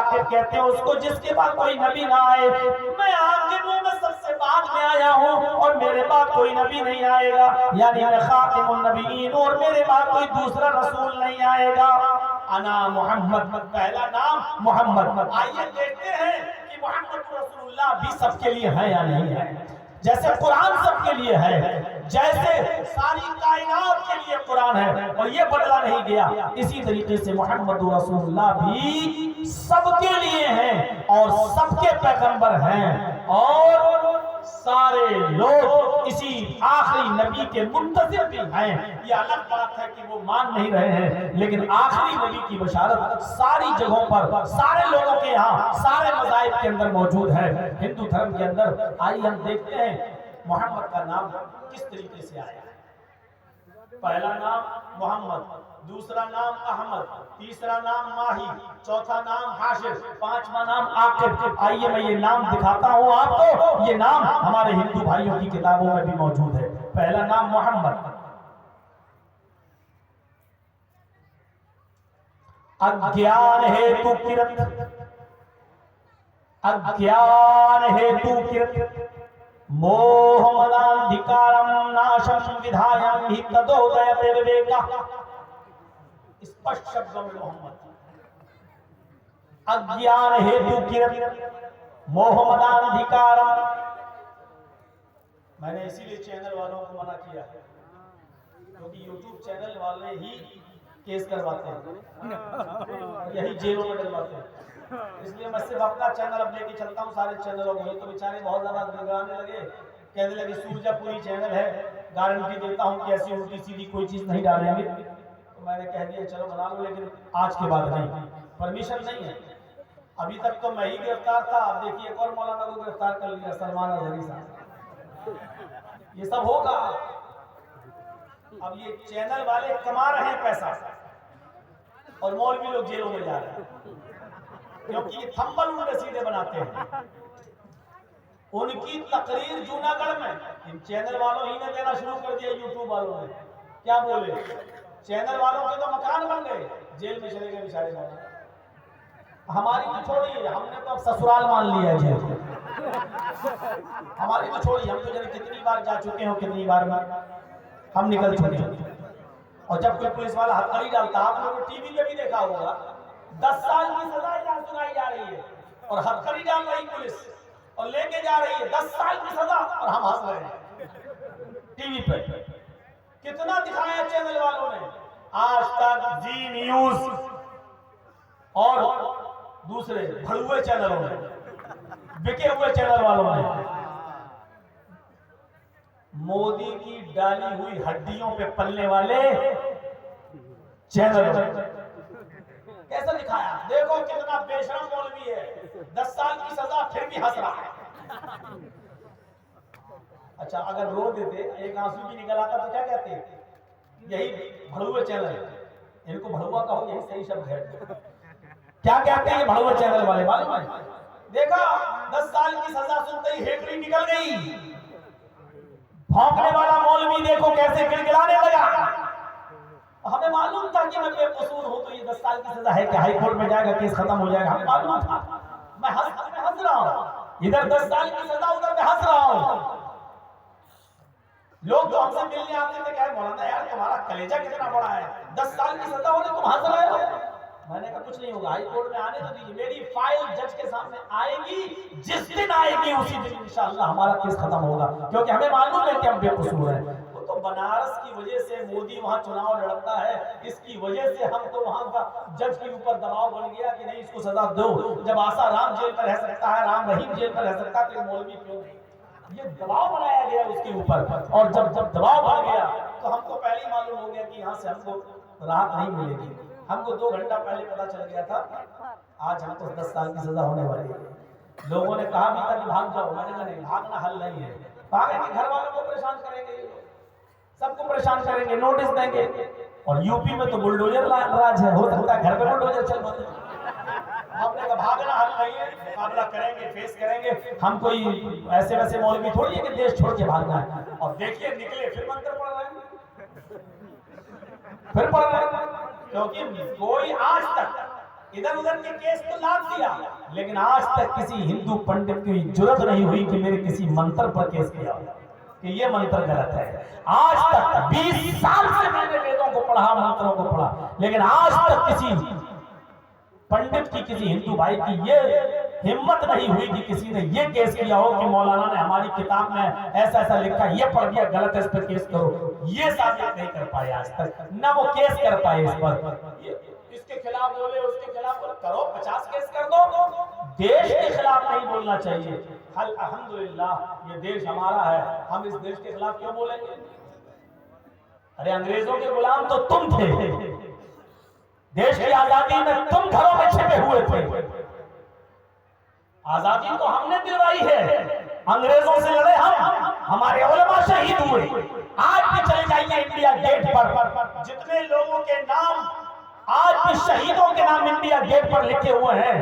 आके कहते हैं उसको जिसके बाद कोई नबी ना आए, मैं आपके मुंह में सबसे बाद में आया हूँ और मेरे बाद कोई नबी नहीं आएगा, यानी मैं खातिमुन नबीयीन और मेरे बाद कोई दूसरा रसूल नहीं आएगा। अना मोहम्मद, पहला नाम मोहम्मद। आइए देखते हैं कि मोहम्मद रसूलुल्लाह भी सबके लिए है या नहीं है। जैसे कुरान सबके लिए है, जैसे सारी कायनात के लिए कुरान है और ये बदला नहीं गया, इसी तरीके से मोहम्मद रसूलुल्लाह भी सबके लिए हैं और सबके पैगंबर हैं और सारे लोग इसी आखिरी नबी के मुंतज़िर भी हैं। ये अलग बात है कि वो मान नहीं रहे हैं, लेकिन आखिरी नबी की बशारत सारी जगहों पर, सारे लोगों के यहाँ, सारे मज़ाहिब के अंदर मौजूद है। हिंदू धर्म के अंदर आइए हम देखते हैं मोहम्मद का नाम किस तरीके से आया है। पहला नाम मोहम्मद, दूसरा नाम अहमद, तीसरा नाम माही, चौथा नाम हाशिर, पांचवा नाम आकिब। आइए मैं ये नाम दिखाता हूँ आपको। ये नाम हमारे हिंदू भाइयों की किताबों में भी मौजूद है। पहला नाम मोहम्मद। अज्ञान हेतु किरत, अज्ञान हेतु किरत मोहमदाधिकारम नाशम विधायम ही तदोदयते विवेका। स्पष्ट शब्दों में मोहम्मद। अज्ञान हेतु किरत मोहमदाधिकारम। मैंने इसीलिए चैनल वालों को मना किया है, क्योंकि यूट्यूब चैनल वाले ही केस करवाते हैं, यही जेलों में डलवाते हैं। इसलिए मैं सिर्फ अपना चैनल अब लेके चलता हूँ सारे चैनलों को। तो बेचारे बहुत ज्यादा गिड़गिड़ाने लगे, कहने लगे सूरजापुरी चैनल है, गारंटी देता हूँ कि ऐसी उल्टी सीधी कोई चीज नहीं डालेंगे। तो मैंने कह दिया चलो बना लो, लेकिन आज के बाद नहीं, परमिशन नहीं है। अभी तक तो मैं ही गिरफ्तार था, अब देखिए एक और मौलाना को गिरफ्तार कर लिया, सलमान अजहरी साहब। ये सब होगा। अब ये चैनल वाले कमा रहे हैं पैसा और मौलवी लोग जेलों में जा रहे हैं, क्योंकि ये थंबल उल्टे सीधे बनाते हैं। उनकी तकरीर जूनागढ़ में इन चैनल वालों ही ने देना शुरू कर दिया, यूट्यूब वालों ने। क्या बोले, चैनल वालों के तो मकान बन गए, जेल में चले गए बेचारे वाले। हमारी तो छोड़िए, हमने तो अब ससुराल मान लिया है जेल। हमारी तो छोड़िए, हम तो जाने कितनी बार जा चुके हो, कितनी बार हम निकल चुके हैं। और जब कोई पुलिस वाला हथकड़ी डालता, आप लोगों ने टीवी पे भी देखा होगा, 10 साल की सजा सुनाई जा रही है और हथकड़ी डाल रही पुलिस और लेके जा रही है 10 साल की सजा, और हम हंस रहे हैं टीवी पे। कितना दिखाया चैनल वालों ने, आज तक, जी न्यूज और दूसरे भड़ुए चैनलों ने, बिके हुए चैनल वालों ने मोदी की डाली हुई हड्डियों पे पलने वाले चैनल कैसा दिखाया। देखो कितना बेशरम मौलवी है, 10 साल की सजा फिर भी हंस रहा है। अच्छा, अगर रो देते, एक आंसू भी निकल आता तो क्या कहते, यही भड़ुआ चैनल, इनको भड़ुआ कहो, यही सही शब्द है। क्या कहते हैं ये भड़ुआ चैनल वाले, मालूम है? देखा 10 साल की सजा सुनते ही हेकड़ी निकल गई। भौंकने वाला मौलवी देखो कैसे गिड़गिड़ाने लगा। हमें मालूम था कि मैं बेकसूर हूं, तो ये 10 साल की सजा है कि हाई कोर्ट में जाएगा, केस खत्म हो जाएगा, हमें मालूम था। मैं हंस रहा हूं, इधर 10 साल की सजा, उधर मैं हंस रहा हूं। लोग जो हमसे मिलने आते थे, कहे मौलाना यार तुम्हारा कलेजा कितना बड़ा है, 10 साल की सजा हो रही तुम हंस रहे हो। मैंने कहा कुछ नहीं होगा, हाई कोर्ट में आने तो दीजिए, मेरी फाइल जज के सामने आएगी, जिस दिन आएगी उसी दिन इंशाअल्लाह हमारा केस खत्म होगा, क्योंकि हमें मालूम है कि हम बेकसूर हैं। तो बनारस की वजह से मोदी वहां चुनाव लड़ता है, इसकी वजह से हम तो वहां का जज के ऊपर दबाव बन गया कि नहीं इसको सजा दो। जब आसा राम जेल में रह सकता है, राम रहीम जेल में रह सकता है, तो मौलवी क्यों नहीं? ये दबाव बनाया गया उसके ऊपर, और जब दबाव बढ़ गया तो हमको पहले ही मालूम हो गया कि यहाँ से हमको राहत नहीं मिलेगी। हमको 2 घंटा पहले पता चल गया था आज हमको 10 साल की सजा होने वाली है। लोगों ने कहा भी था कि भाग जाओ, मैंने कहा नहीं, भागना हल नहीं है। भागेंगे, घर वालों को परेशान करेंगे, सबको परेशान करेंगे, नोटिस देंगे। और यूपी में तो बुलडोजर राज है, हो सकता है घर पे बुलडोजर चल पड़े। आपने कहा भागना हल नहीं है, मुकाबला करेंगे, फेस करेंगे। हम कोई ऐसे वैसे मौलवी थोड़ी है कि देश छोड़ के भागना है। और देखिए निकले, फिर मंत्र पढ़ रहे हैं, फिर पढ़ रहे हैं, क्योंकि कोई आज तक इधर उधर के केस तो लाद दिया, लेकिन आज तक किसी हिंदू पंडित की जुर्रत नहीं हुई कि मेरे किसी मंत्र पर केस किया कि ये मंत्र गलत है। आज तक 20 साल से मैंने वेदों को पढ़ा, मंत्रों को पढ़ा, लेकिन आज तक किसी पंडित की, किसी हिंदू भाई की ये हिम्मत नहीं हुई कि किसी ने ये केस किया हो कि मौलाना ने हमारी किताब में ऐसा ऐसा लिखा, ये पढ़ दिया, गलत है, इस पर केस करो। ये साबित नहीं कर पाए आज तक, ना वो केस कर पाए इस पर। इसके खिलाफ बोले, उसके खिलाफ बोले, करो 50 केस कर दो, देश के खिलाफ नहीं बोलना चाहिए। अल्हम्दुलिल्लाह ये देश हमारा है, हम इस देश के खिलाफ क्यों बोलेंगे? अरे अंग्रेजों के गुलाम तो तुम थे, देश की आजादी में तुम घरों में छिपे हुए थे। आजादी तो हमने दिलवाई है, अंग्रेजों से लड़े हम, हमारे उलमा शहीद हुए। आज भी चले जाइए इंडिया गेट पर, जितने लोगों के नाम आज भी शहीदों के नाम इंडिया गेट पर लिखे हुए हैं,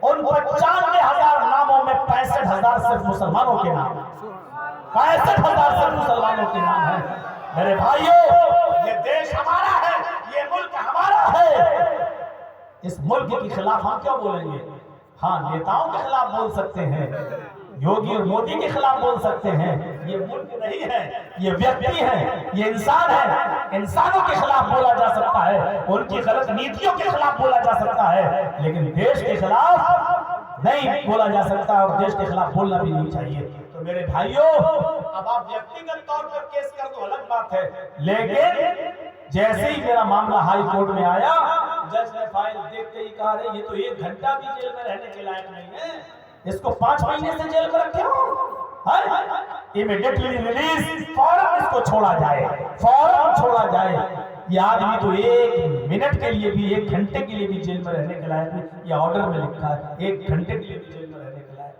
उन 95,000 नामों में 65,000 सिर्फ मुसलमानों के नाम, 65,000 सिर्फ मुसलमानों के नाम है। मेरे भाइयों, ये देश हमारा है, ये मुल्क हमारा है। इस मुल्क के खिलाफ हम क्यों बोलेंगे? हाँ, नेताओं के खिलाफ बोल सकते हैं, योगी और मोदी के खिलाफ बोल सकते हैं। ये मुल्क नहीं है, ये व्यक्ति है, ये इंसान है। इंसानों के खिलाफ बोला जा सकता है, उनकी गलत नीतियों के खिलाफ बोला जा सकता है, लेकिन देश के खिलाफ नहीं बोला जा सकता, और देश के खिलाफ बोलना भी नहीं चाहिए। तो मेरे भाइयों, अब आप व्यक्तिगत तौर पर केस कर दो, अलग बात है, लेकिन जैसे ही मेरा मामला हाई कोर्ट में आया, जज ने फाइल देखते ही कहा, अरे ये तो 1 घंटा भी जेल में रहने के लायक नहीं है, इसको 5 महीने से जेल में रखे हो, इमीडिएटली रिलीज, फौरन इसको छोड़ा जाए, फौरन छोड़ा जाए। ये आदमी तो 1 मिनट के लिए भी, 1 घंटे के लिए भी जेल में रहने के लायक नहीं। ये ऑर्डर में लिखा है 1 घंटे के लिए भी जेल में रहने के लायक।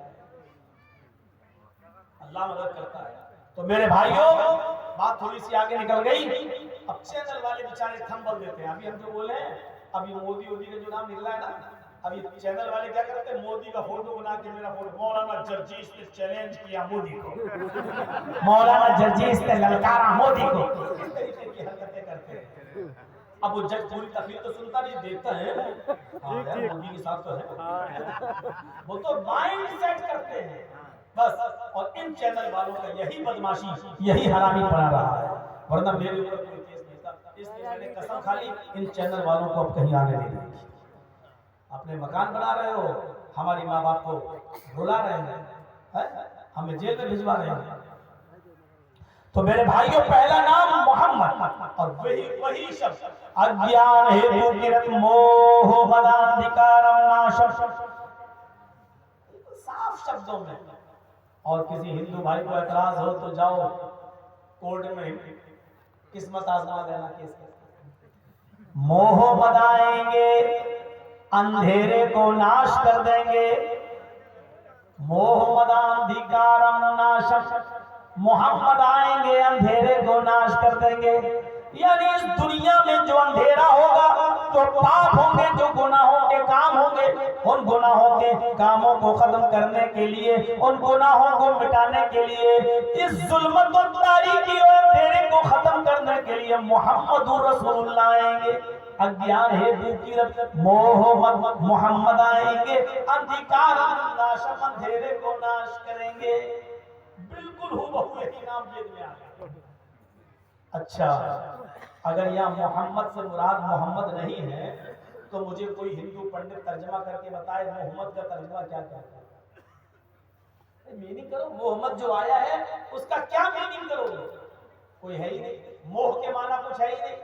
अल्लाह मदद करता है। तो मेरे भाइयों, बात थोड़ी सी आगे निकल गई। अब चैनल वाले बेचारे थंब बोल देते हैं। अभी हम जो बोले, अभी मोदी का जो नाम निकला है ना, अभी चैनल वाले क्या करते हैं, मोदी का फोटो बना के मेरा फोटो, मौलाना जर्जीस ने चैलेंज किया मोदी को, मौलाना जर्जीस ने ललकारा मोदी को, इस तरीके की हरकतें करते हैं। अब वो जज पूरी तकलीफ तो सुनता नहीं, देखता है, हाँ यार मोदी के साथ तो है, वो तो माइंड सेट करते हैं बस। और इन चैनल वालों का यही बदमाशी, यही हरामी पड़ा रहा है, वरना मेरे ऊपर कोई केस नहीं था। इसलिए मैंने कसम खा ली, इन चैनल वालों को अब कहीं आने नहीं देंगे। अपने मकान बना रहे हो, हमारी माँ बाप को रुला रहे हैं, हमें जेल में भिजवा रहे हैं। तो मेरे भाइयों, पहला नाम मोहम्मद, और वही शब्द अज्ञान हेतु किरत मोह मदान्धिकारम नाशम, साफ शब्दों में। और किसी हिंदू भाई को एतराज हो तो जाओ कोर्ट में किस्मत आजमा लेना केस। मोह मदाएंगे, अंधेरे को नाश कर देंगे, मोह मदान्धिकारम नाशम, मोहम्मद आएंगे अंधेरे को नाश कर देंगे। यानी इस दुनिया में जो अंधेरा होगा, जो पाप होंगे, जो गुनाहों के काम होंगे, उन गुनाहों के कामों को खत्म करने के लिए, उन गुनाहों को मिटाने के लिए, इस जुल्मत और तारीकी और अंधेरे को खत्म करने के लिए मोहम्मदुर रसूलुल्लाह आएंगे। अज्ञान हेतु किरत मोह मोहम्मद आएंगे, अंधकार नाशम, अंधेरे को नाश करेंगे। बिल्कुल हूबहू यही नाम वेद में आया। अच्छा, अगर यहाँ मोहम्मद से मुराद मोहम्मद नहीं है, तो मुझे कोई हिंदू पंडित तर्जमा करके बताए मोहम्मद का तर्जमा क्या करता है। मीनिंग करो, मोहम्मद जो आया है उसका क्या मीनिंग करोगे? कोई है ही नहीं, मोह के माना कुछ है ही नहीं।